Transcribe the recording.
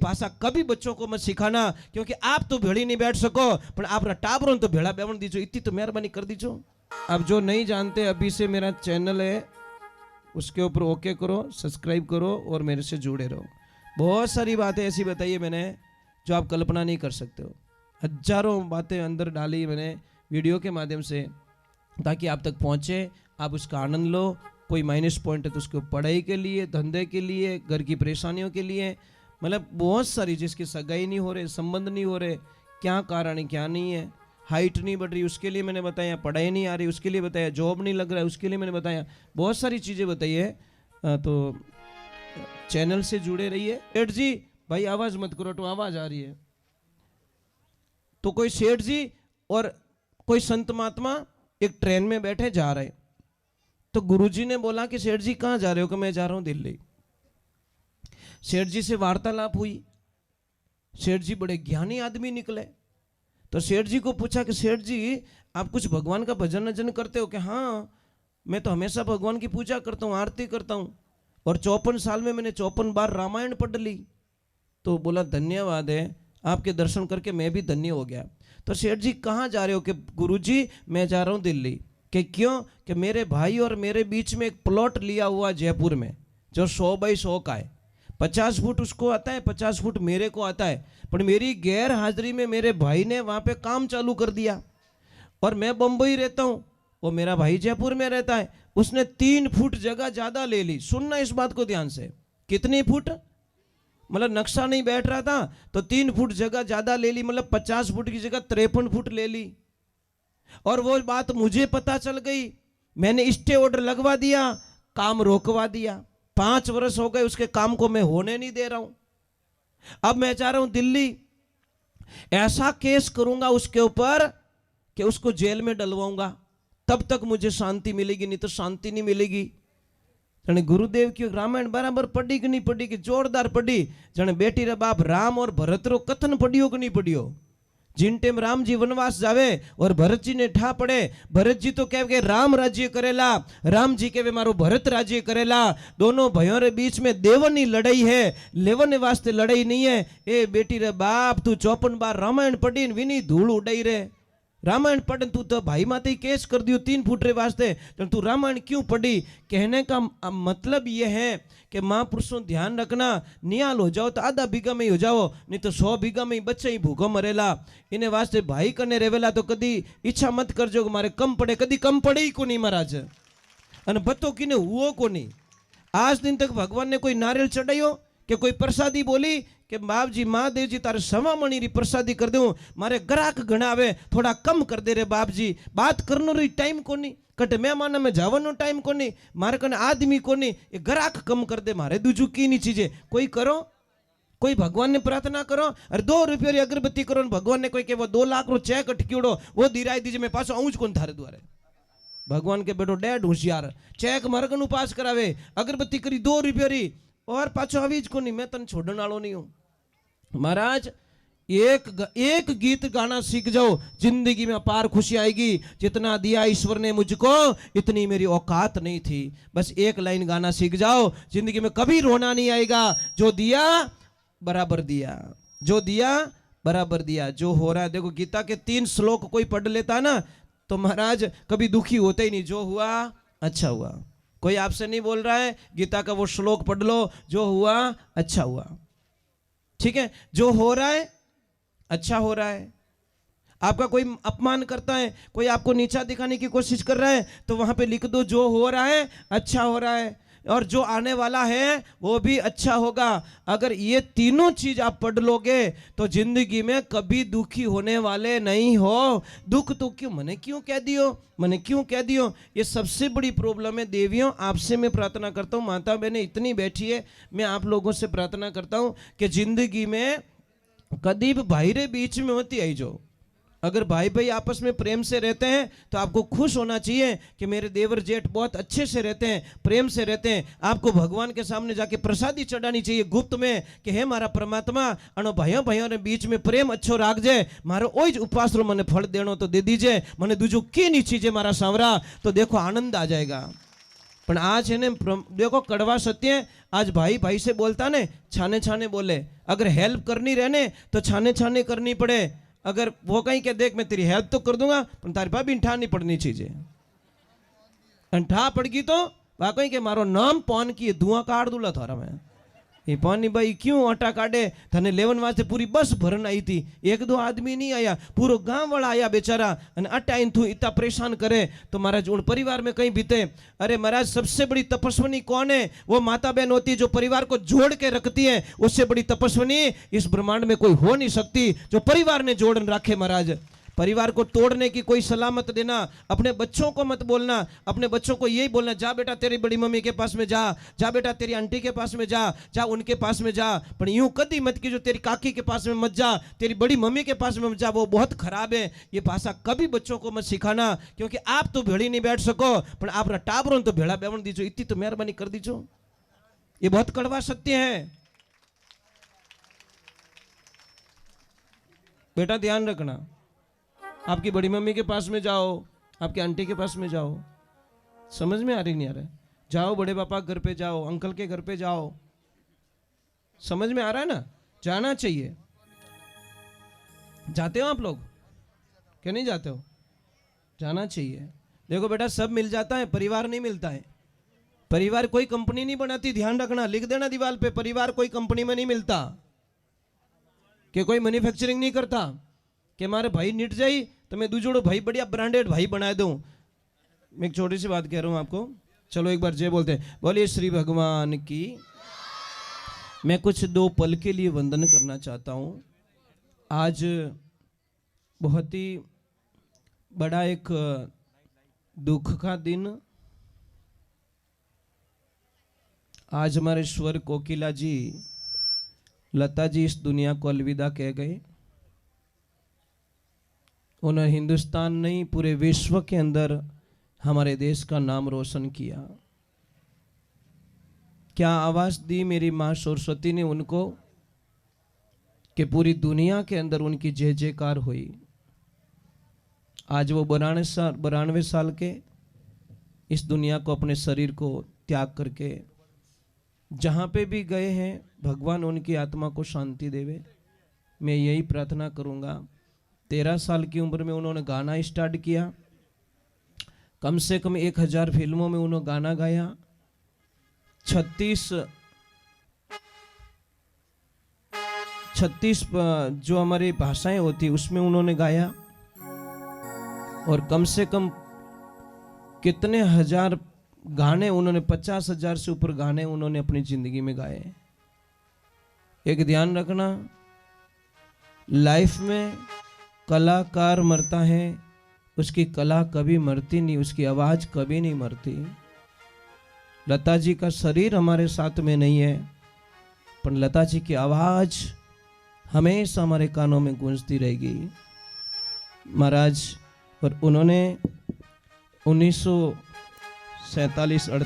भाषा कभी बच्चों को मत सिखाना, क्योंकि आप तो भेड़ी नहीं बैठ सको पर आपना टाबरों तो भेड़ा बेवण दीजो, इतनी तो मेहरबानी कर दीजो। अब जो नहीं जानते अभी से मेरा चैनल है उसके ऊपर ओके करो, सब्सक्राइब करो और मेरे से जुड़े रहो। बहुत सारी बातें ऐसी बताई है मैंने जो आप कल्पना नहीं कर सकते हो। हजारों बातें अंदर डाली मैंने वीडियो के माध्यम से ताकि आप तक पहुँचे, आप उसका आनंद लो। कोई माइनस पॉइंट है तो उसको पढ़ाई के लिए, धंधे के लिए, घर की परेशानियों के लिए, मतलब बहुत सारी, जिसकी सगाई नहीं हो रहे, संबंध नहीं हो रहे, क्या कारण है क्या नहीं है, हाइट नहीं बढ़ रही उसके लिए मैंने बताया, पढ़ाई नहीं आ रही उसके लिए बताया, जॉब नहीं लग रहा है उसके लिए मैंने बताया, बहुत सारी चीज़ें बताई है। तो चैनल से जुड़े रहिए। सेठ जी भाई आवाज़ मत करो, तो आवाज़ आ रही है। तो कोई सेठ जी और कोई संत महात्मा एक ट्रेन में बैठे जा रहे, तो गुरुजी ने बोला कि सेठ जी कहाँ जा रहे हो? कि मैं जा रहा हूँ दिल्ली। सेठ जी से वार्तालाप हुई, सेठ जी बड़े ज्ञानी आदमी निकले। तो सेठ जी को पूछा कि सेठ जी आप कुछ भगवान का भजन वजन करते हो? कि हाँ मैं तो हमेशा भगवान की पूजा करता हूँ, आरती करता हूँ, और 54 साल में मैंने 54 बार रामायण पढ़ ली। तो बोला धन्यवाद है, आपके दर्शन करके मैं भी धन्य हो गया। तो सेठ जी कहाँ जा रहे हो? कि गुरुजी मैं जा रहा हूँ दिल्ली। कि क्यों? कि मेरे भाई और मेरे बीच में एक प्लॉट लिया हुआ जयपुर में जो 100 बाई 100 का है। 50 फुट उसको आता है, 50 फुट मेरे को आता है, पर मेरी गैर हाजिरी में मेरे भाई ने वहाँ पे काम चालू कर दिया। और मैं बम्बई रहता हूँ, वो मेरा भाई जयपुर में रहता है, उसने 3 फुट जगह ज़्यादा ले ली। सुनना इस बात को ध्यान से, कितनी फुट? मतलब नक्शा नहीं बैठ रहा था तो 3 फुट जगह ज़्यादा ले ली, मतलब 50 फुट की जगह 53 फुट ले ली। और वो बात मुझे पता चल गई, मैंने स्टे ऑर्डर लगवा दिया, काम रोकवा दिया। 5 वर्ष हो गए उसके काम को मैं होने नहीं दे रहा हूं। अब मैं चाह रहा हूं दिल्ली, ऐसा केस करूंगा उसके ऊपर कि उसको जेल में डलवाऊंगा, तब तक मुझे शांति मिलेगी, नहीं तो शांति नहीं मिलेगी। जने गुरुदेव की रामायण बराबर पढ़ी कि नहीं पढ़ी? कि जोरदार पढ़ी। जने बेटी रे बाप राम और भरत रो कथन पढ़ियो कि नहीं पढ़ियो? जिन टेम राम जी वनवास जावे और भरत जी ने ठा पड़े, भरत जी तो कहे राम राज्य करेला, राम जी कहे मारो भरत राज्य करेला। दोनों भाइयों रे बीच में देवनी लड़ाई है, लेवने वास्ते लड़ाई नहीं है। ए बेटी रे बाप तू 54 बार रामायण पढ़ी विनी धूल उड़ाई रे। रामायण पढ़ तू तो भाई माते केस कर दियो 3 फुट रे वास्ते, तो तू रामायण क्यों पढ़ी? कहने का मतलब यह है कि महापुरुषों ध्यान रखना, नियाल हो जाओ तो आधा बीघा में ही हो जाओ, नहीं तो 100 बीघा में ही बच्चे ही भूखो मरेला। इन्हें वास्ते भाई कने रेवेला तो कदी इच्छा मत करजो कि मारे कम पड़े, कदी कम पड़े ही को नहीं महाराज। अने बतो किने हुओ को नहीं। आज दिन तक भगवान ने कोई नारियल चढ़ायो कि कोई प्रसादी बोली कि बाप जी महादेव जी तारे 1.25 मणी री प्रसादी कर दूं, मारे ग्राहक घना आवे, थोड़ा कम कर दे रे बाप जी। बात करनो री टाइम कोनी, कटे मेहमान में जावनो टाइम कोनी, मारे कने आदमी कोनी, ये ग्राहक कम कर दे, मारे दूजू की नहीं चीजें कोई करो। कोई भगवान ने प्रार्थना करो, अरे 2 रुपये री अगरबत्ती करो, भगवान ने कोई के वो 2 लाख रो चेक अटक्योड़ो वो दिराई दीजिए, मैं पासो आऊं ज कोन थारे द्वारे। भगवान के बेटो डेढ़ होशियार, चेक मरगन उपास करावे, अगरबत्ती करी 2 रुपये री और पाछो आवीज को नहीं, मैं तन छोड़ने वालों नहीं हूं। महाराज एक गीत गाना सीख जाओ, जिंदगी में अपार खुशी आएगी। जितना दिया ईश्वर ने मुझको इतनी मेरी औकात नहीं थी। बस एक लाइन गाना सीख जाओ, जिंदगी में कभी रोना नहीं आएगा। जो दिया बराबर दिया, जो दिया बराबर दिया। जो हो रहा है देखो, गीता के 3 श्लोक कोई पढ़ लेता ना तो महाराज कभी दुखी होते ही नहीं। जो हुआ अच्छा हुआ। कोई आपसे नहीं बोल रहा है गीता का वो श्लोक पढ़ लो, जो हुआ अच्छा हुआ, ठीक है। जो हो रहा है अच्छा हो रहा है। आपका कोई अपमान करता है, कोई आपको नीचा दिखाने की कोशिश कर रहा है, तो वहां पे लिख दो जो हो रहा है अच्छा हो रहा है, और जो आने वाला है वो भी अच्छा होगा। अगर ये तीनों चीज आप पढ़ लोगे तो जिंदगी में कभी दुखी होने वाले नहीं हो। दुख तो क्यों मैंने क्यों कह दियो, मैंने क्यों कह दियो, ये सबसे बड़ी प्रॉब्लम है। देवियों आपसे मैं प्रार्थना करता हूँ, माता बहने इतनी बैठी है, मैं आप लोगों से प्रार्थना करता हूँ कि जिंदगी में कभी भाई रे बीच में मत आई जो। अगर भाई भाई आपस में प्रेम से रहते हैं तो आपको खुश होना चाहिए कि मेरे देवर जेठ बहुत अच्छे से रहते हैं, प्रेम से रहते हैं। आपको भगवान के सामने जाके प्रसादी चढ़ानी चाहिए गुप्त में कि हे मारा परमात्मा, अनो भाइयों भाइयों ने बीच में प्रेम अच्छो राखजे, मारो ओज उपवास रो मने फल देनो तो दे दीजिए, मने दूजो की नहीं चीजे मारा सांवरा, तो देखो आनंद आ जाएगा। पण आज है ने देखो कड़वा सत्य है। आज भाई भाई से बोलता ने छाने छाने बोले, अगर हेल्प करनी रहने तो छाने छाने करनी पड़े। अगर वो कहीं के देख मैं तेरी हेल्प तो कर दूंगा पर तारी भाभी ठा नहीं पड़नी चीजें, ठा पड़गी तो वाकई के मारो नाम पौन की धुआं काट दूला थारा मैं। ये पानी भाई क्यों आटा काटे, थाने लेवन वास्ते पूरी बस भरन आई थी, एक दो आदमी नहीं आया, पूरा गांव वाला आया बेचारा अन आटा इन थू इतना परेशान करे तो महाराज उन परिवार में कहीं बीते। अरे महाराज सबसे बड़ी तपस्विनी कौन है? वो माता बहन होती है जो परिवार को जोड़ के रखती है। उससे बड़ी तपस्विनी इस ब्रह्मांड में कोई हो नहीं सकती जो परिवार ने जोड़ रखे। महाराज परिवार को तोड़ने की कोई सलाह मत देना, अपने बच्चों को मत बोलना, अपने बच्चों को यही बोलना जा बेटा तेरी बड़ी मम्मी के पास में जा, जा बेटा तेरी आंटी के पास में जा, जा उनके पास में जा, पर यूं कभी मत की जो तेरी काकी के पास में मत जा, तेरी बड़ी मम्मी के पास में मत जा, वो बहुत खराब है। ये भाषा कभी बच्चों को मत सिखाना, क्योंकि आप तो भेड़ी नहीं बैठ सको पर आप टाबरों तो भेड़ा बेवण दीजो, इतनी तो मेहरबानी कर दीजो। ये बहुत कड़वा सत्य है बेटा, ध्यान रखना। आपकी बड़ी मम्मी के पास में जाओ, आपकी आंटी के पास में जाओ, समझ में आ रही नहीं आ रहा है? जाओ बड़े पापा घर पे जाओ, अंकल के घर पे जाओ, समझ में आ रहा है ना? जाना चाहिए। जाते हो आप लोग क्या नहीं जाते हो? जाना चाहिए। देखो बेटा सब मिल जाता है, परिवार नहीं मिलता है। परिवार कोई कंपनी नहीं बनाती, ध्यान रखना, लिख देना दीवार पे, परिवार कोई कंपनी में नहीं मिलता, कि कोई मैन्युफैक्चरिंग नहीं करता कि हमारे भाई निट जाई तो मैं दूजोड़ो भाई बढ़िया ब्रांडेड भाई बना दूं। मैं एक छोटी सी बात कह रहा हूं आपको, चलो एक बार जय बोलते हैं, बोलिए श्री भगवान की। मैं कुछ दो पल के लिए वंदन करना चाहता हूं। आज बहुत ही बड़ा एक दुख का दिन। आज हमारे स्वर कोकिला जी, लता जी इस दुनिया को अलविदा कह गए। उन्होंने हिंदुस्तान नहीं पूरे विश्व के अंदर हमारे देश का नाम रोशन किया। क्या आवाज दी मेरी माँ सरस्वती ने उनको कि पूरी दुनिया के अंदर उनकी जय जयकार हुई। आज वो 92 साल के इस दुनिया को, अपने शरीर को त्याग करके जहाँ पे भी गए हैं, भगवान उनकी आत्मा को शांति देवे। मैं यही प्रार्थना करूँगा। 13 साल की उम्र में उन्होंने गाना स्टार्ट किया, कम से कम 1000 फिल्मों में उन्होंने गाना गाया, 36 जो हमारी भाषाएं होती उसमें उन्होंने गाया, और कम से कम कितने हजार गाने उन्होंने, 50,000 से ऊपर गाने उन्होंने अपनी जिंदगी में गाए। एक ध्यान रखना, लाइफ में कलाकार मरता है, उसकी कला कभी मरती नहीं, उसकी आवाज कभी नहीं मरती। लता जी का शरीर हमारे साथ में नहीं है, पर लता जी की आवाज हमेशा हमारे कानों में गूंजती रहेगी महाराज। और उन्होंने 1947